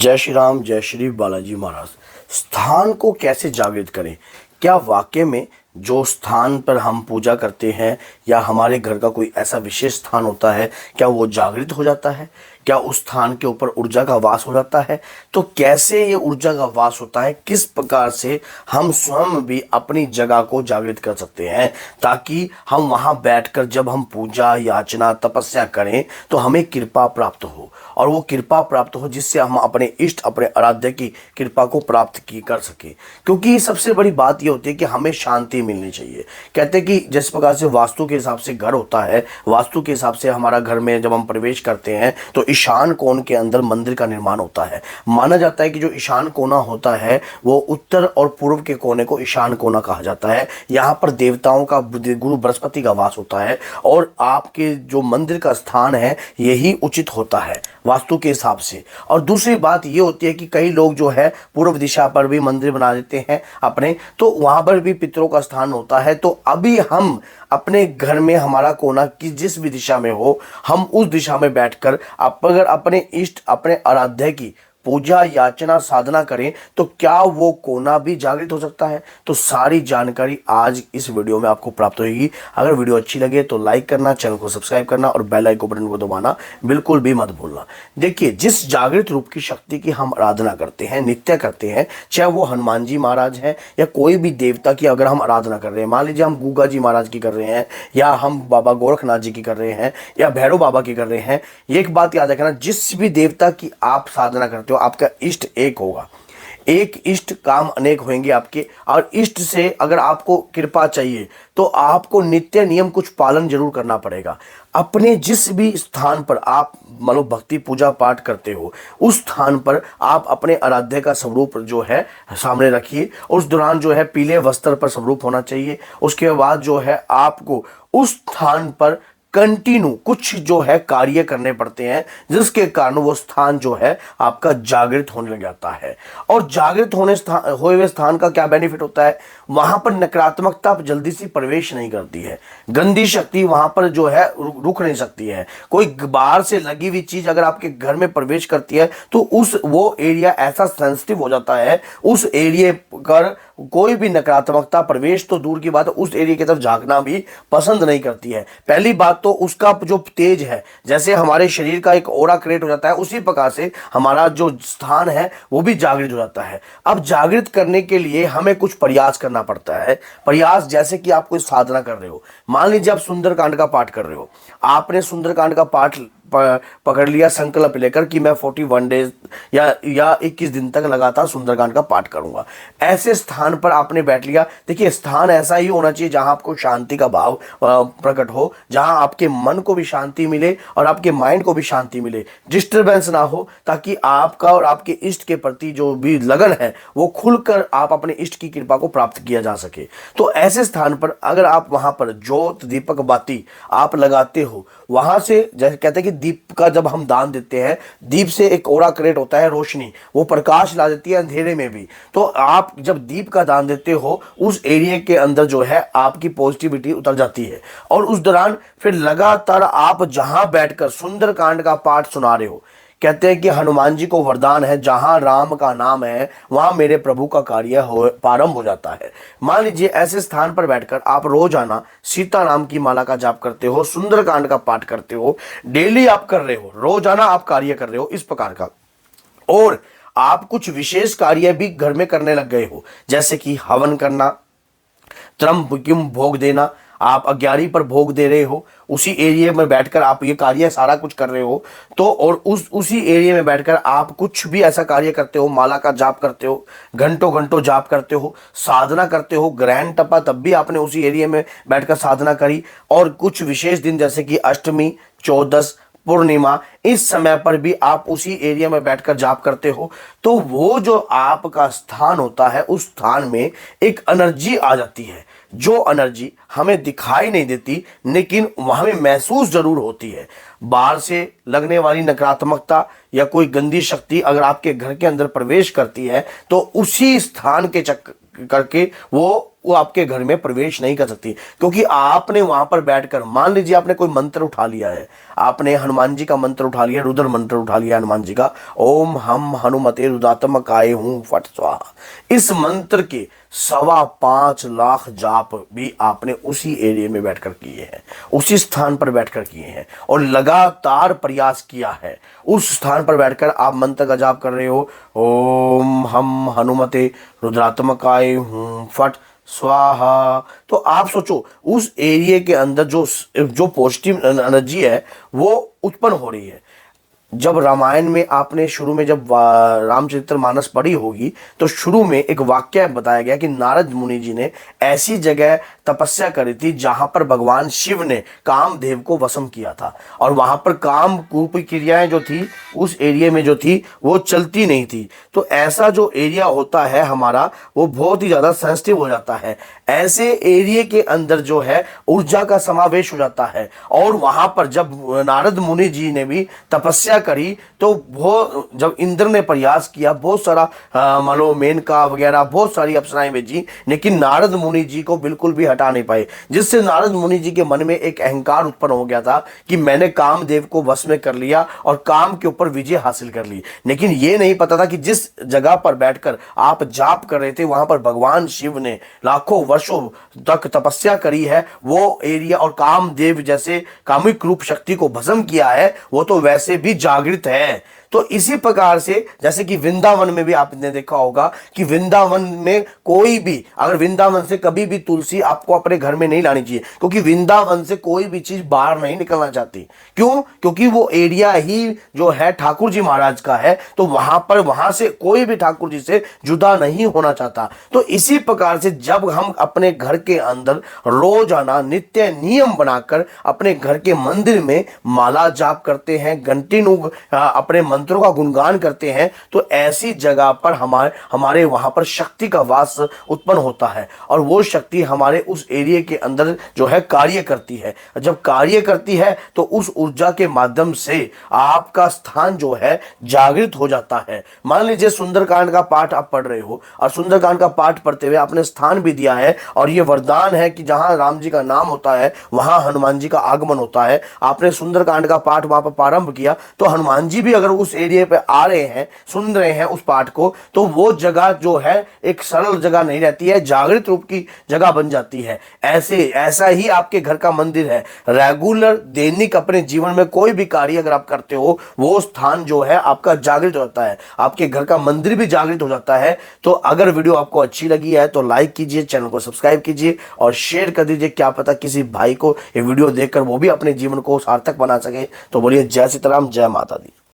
जय श्री राम, जय श्री बालाजी महाराज। स्थान को कैसे जागृत करें? क्या वाकई में जो स्थान पर हम पूजा करते हैं या हमारे घर का कोई ऐसा विशेष स्थान होता है, क्या वो जागृत हो जाता है? क्या उस स्थान के ऊपर ऊर्जा का वास हो जाता है? तो कैसे ये ऊर्जा का वास होता है, किस प्रकार से हम स्वयं भी अपनी जगह को जागृत कर सकते हैं, ताकि हम वहां बैठकर जब हम पूजा याचना तपस्या करें तो हमें कृपा प्राप्त हो, और वो कृपा प्राप्त हो जिससे हम अपने इष्ट, अपने आराध्य की कृपा को प्राप्त की कर सके। क्योंकि सबसे बड़ी बात ये होती है कि हमें शांति मिलनी चाहिए। कहते हैं कि जिस प्रकार से वास्तु के हिसाब से घर होता है, वास्तु के हिसाब से हमारा घर में जब हम प्रवेश करते हैं तो ईशान कोण के अंदर मंदिर का निर्माण होता है। माना जाता है कि जो ईशान कोना होता है वो उत्तर और पूर्व के कोने को ईशान कोना कहा जाता है। यहाँ पर देवताओं का, गुरु बृहस्पति का वास होता है, और आपके जो मंदिर का स्थान है यही उचित होता है वास्तु के हिसाब से। और दूसरी बात ये होती है कि कई लोग जो है पूर्व दिशा पर भी मंदिर बना देते हैं अपने, तो वहां पर भी पितरों का स्थान होता है। तो अभी हम अपने घर में हमारा कोना की जिस भी दिशा में हो, हम उस दिशा में बैठकर आप अगर अपने इष्ट, अपने आराध्य की पूजा याचना साधना करें तो क्या वो कोना भी जागृत हो सकता है? तो सारी जानकारी आज इस वीडियो में आपको प्राप्त होगी। अगर वीडियो अच्छी लगे तो लाइक करना, चैनल को सब्सक्राइब करना और बेल आइकन बटन को दबाना बिल्कुल भी मत भूलना। देखिए, जिस जागृत रूप की शक्ति की हम आराधना करते हैं, नित्य करते हैं, चाहे वो हनुमान जी महाराज हैं या कोई भी देवता की अगर हम आराधना कर रहे हैं, मान लीजिए हम गूगा जी महाराज की कर रहे हैं, या हम बाबा गोरखनाथ जी की कर रहे हैं, या भैरव बाबा की कर रहे हैं, एक बात याद रखना, जिस भी देवता की आप साधना करते हो आपका इष्ट एक होगा। एक इष्ट काम अनेक होंगे आपके, और इष्ट से अगर आपको कृपा चाहिए तो आपको नित्य नियम कुछ पालन जरूर करना पड़ेगा। अपने जिस भी स्थान पर आप मानो भक्ति पूजा पाठ करते हो, उस स्थान पर आप अपने आराध्य का स्वरूप जो है सामने रखिए। उस दौरान जो है पीले वस्त्र पर स्वरूप होना चाहिए। उसके बाद जो है आपको उस स्थान पर कंटिन्यू कुछ जो है कार्य करने पड़ते हैं, जिसके कारण वो स्थान जो है आपका जागृत होने लग जाता है। और जागृत होने हुए हुए स्थान का क्या बेनिफिट होता है? वहां पर नकारात्मकता जल्दी से प्रवेश नहीं करती है, गंदी शक्ति वहां पर जो है रुक नहीं सकती है। कोई बाहर से लगी हुई चीज अगर आपके घर में प्रवेश करती है तो वो एरिया ऐसा सेंसिटिव हो जाता है, उस एरिया पर कोई भी नकारात्मकता प्रवेश तो दूर की बात है, उस एरिया की तरफ झांकना भी पसंद नहीं करती है। पहली बात तो उसका जो तेज है, जैसे हमारे शरीर का एक ओरा क्रिएट हो जाता है, उसी प्रकार से हमारा जो स्थान है वो भी जागृत हो जाता है। अब जागृत करने के लिए हमें कुछ प्रयास करना पड़ता है। प्रयास जैसे कि आप कोई साधना कर रहे हो, मान लीजिए आप सुंदरकांड का पाठ कर रहे हो, आपने सुंदरकांड का पाठ पकड़ लिया संकल्प लेकर कि मैं 41 डेज या 21 दिन तक लगातार सुंदरकांड का पाठ करूंगा। ऐसे स्थान पर आपने बैठ लिया। देखिए, स्थान ऐसा ही होना चाहिए जहां आपको शांति का भाव प्रकट हो, जहां आपके मन को भी शांति मिले और आपके माइंड को भी शांति मिले, डिस्टर्बेंस ना हो, ताकि आपका और आपके इष्ट के प्रति जो भी लगन है वो खुलकर आप अपने इष्ट की कृपा को प्राप्त किया जा सके। तो ऐसे स्थान पर अगर आप वहां पर ज्योत, दीपक, बाती आप लगाते हो, वहां से जैसे कहते हैं कि दीप का जब हम दान देते हैं, दीप से एक ओरा क्रिएट होता है, रोशनी, वो प्रकाश ला देती है अंधेरे में भी। तो आप जब दीप का दान देते हो, उस एरिया के अंदर जो है आपकी पॉजिटिविटी उतर जाती है। और उस दौरान फिर लगातार आप जहां बैठकर सुंदरकांड का पाठ सुना रहे हो, कहते हैं कि हनुमान जी को वरदान है, जहां राम का नाम है वहां मेरे प्रभु का कार्य प्रारंभ हो जाता है। मान लीजिए ऐसे स्थान पर बैठकर आप रोजाना सीता नाम की माला का जाप करते हो, सुंदरकांड का पाठ करते हो, डेली आप कर रहे हो, रोजाना आप कार्य कर रहे हो इस प्रकार का, और आप कुछ विशेष कार्य भी घर में करने लग गए हो, जैसे कि हवन करना, त्रम भोग देना, आप अग्यारी पर भोग दे रहे हो, उसी एरिया में बैठकर आप ये कार्य सारा कुछ कर रहे हो, तो और उसी एरिया में बैठकर आप कुछ भी ऐसा कार्य करते हो, माला का जाप करते हो, घंटों घंटों जाप करते हो, साधना करते हो, ग्रहण टपा तब भी आपने उसी एरिया में बैठकर साधना करी, और कुछ विशेष दिन जैसे कि अष्टमी, चौदस, पूर्णिमा, इस समय पर भी आप उसी एरिया में बैठकर जाप करते हो, तो वो जो आपका स्थान होता है, उस स्थान में एक एनर्जी आ जाती है, जो एनर्जी हमें दिखाई नहीं देती लेकिन हमें महसूस जरूर होती है। बाहर से लगने वाली नकारात्मकता या कोई गंदी शक्ति अगर आपके घर के अंदर प्रवेश करती है तो उसी स्थान के चक्कर करके वो वो आपके घर में प्रवेश नहीं कर सकती, क्योंकि आपने वहां पर बैठकर, मान लीजिए आपने कोई मंत्र उठा लिया है, आपने हनुमान जी का मंत्र उठा लिया, रुद्र मंत्र उठा लिया हनुमान जी का, ओम हम हनुमते रुद्रात्मकाय हूं फट स्वाहा, इस मंत्र के 5.25 लाख जाप भी आपने उसी एरिया में बैठकर किए हैं, उसी स्थान पर बैठकर किए हैं, और लगातार प्रयास किया है। उस स्थान पर बैठकर आप मंत्र का जाप कर रहे हो, ओम हम हनुमते रुद्रात्मकाय हूं फट स्वाहा। तो आप सोचो उस एरिया के अंदर जो पॉजिटिव एनर्जी है वो उत्पन्न हो रही है। जब रामायण में आपने शुरू में जब रामचरितमानस पढ़ी होगी तो शुरू में एक वाक्य बताया गया कि नारद मुनि जी ने ऐसी जगह तपस्या करी थी जहां पर भगवान शिव ने कामदेव को वशम किया था, और वहां पर काम रूप क्रियाएं जो थी उस एरिया में जो थी वो चलती नहीं थी। तो ऐसा जो एरिया होता है हमारा वो बहुत ही ज़्यादा सेंसिटिव हो जाता है। ऐसे एरिया के अंदर जो है ऊर्जा का समावेश हो जाता है, और वहां पर जब नारद मुनि जी ने भी तपस्या करी तो वो जब इंद्र ने प्रयास किया, बहुत सारा मलो मेनका वगैरह बहुत सारी अप्सराएं भेजी, लेकिन नारद मुनि जी को बिल्कुल भी हटा नहीं पाए, जिससे नारद मुनि जी के मन में एक अहंकार उत्पन्न हो गया था कि मैंने कामदेव को वश में कर लिया और काम के ऊपर विजय हासिल कर ली। लेकिन ये नहीं पता था कि जिस जगह पर बैठकर आप जाप कर रहे थे वहां पर भगवान शिव ने लाखों वर्षों तक तपस्या करी है, वो एरिया, और कामदेव जैसे कामिक रूप शक्ति को भस्म किया है, वो तो वैसे भी जागृत है। तो इसी प्रकार से जैसे कि वृंदावन में भी आपने देखा होगा कि वृंदावन में कोई भी, अगर वृंदावन से कभी भी तुलसी आपको अपने घर में नहीं लानी चाहिए, क्योंकि वृंदावन से कोई भी चीज बाहर नहीं निकलना चाहती। क्यों? क्योंकि वो एरिया ही जो है ठाकुर जी महाराज का है, तो वहां से कोई भी ठाकुर जी से जुदा नहीं होना चाहता। तो इसी प्रकार से जब हम अपने घर के अंदर रोजाना नित्य नियम बनाकर अपने घर के मंदिर में माला जाप करते हैं, घंटी अपने मंत्रों का गुणगान करते हैं, तो ऐसी जगह पर हमारे वहां पर शक्ति का वास उत्पन्न होता है, और वो शक्ति हमारे उस एरिया के अंदर जो है कार्य करती है। जब कार्य करती है तो उस ऊर्जा के माध्यम से आपका स्थान जो है जागृत हो जाता है। मान लीजिए सुंदरकांड का पाठ आप पढ़ रहे हो, और सुंदरकांड का पाठ पढ़ते हुए आपने स्थान भी दिया है, और ये वरदान है कि जहां राम जी का नाम होता है वहां हनुमान जी का आगमन होता है। आपने सुंदरकांड का पाठ वहां पर प्रारंभ किया, तो हनुमान जी भी अगर उस एरिया पे आ रहे हैं, सुन रहे हैं उस पाठ को, तो वो जगह जो है एक सरल जगह नहीं रहती है, जागृत रूप की जगह बन जाती है। ऐसा ही आपके घर का मंदिर है। रेगुलर दैनिक अपने जीवन में कोई भी कार्य अगर आप करते हो, वो स्थान जो है आपका जागृत होता है, आपके घर का मंदिर भी जागृत हो जाता है। तो अगर वीडियो आपको अच्छी लगी है तो लाइक कीजिए, चैनल को सब्सक्राइब कीजिए और शेयर कर दीजिए। क्या पता किसी भाई को ये वीडियो देखकर वो भी अपने जीवन को सार्थक बना सके। तो बोलिए जय सीताराम, जय माता दी।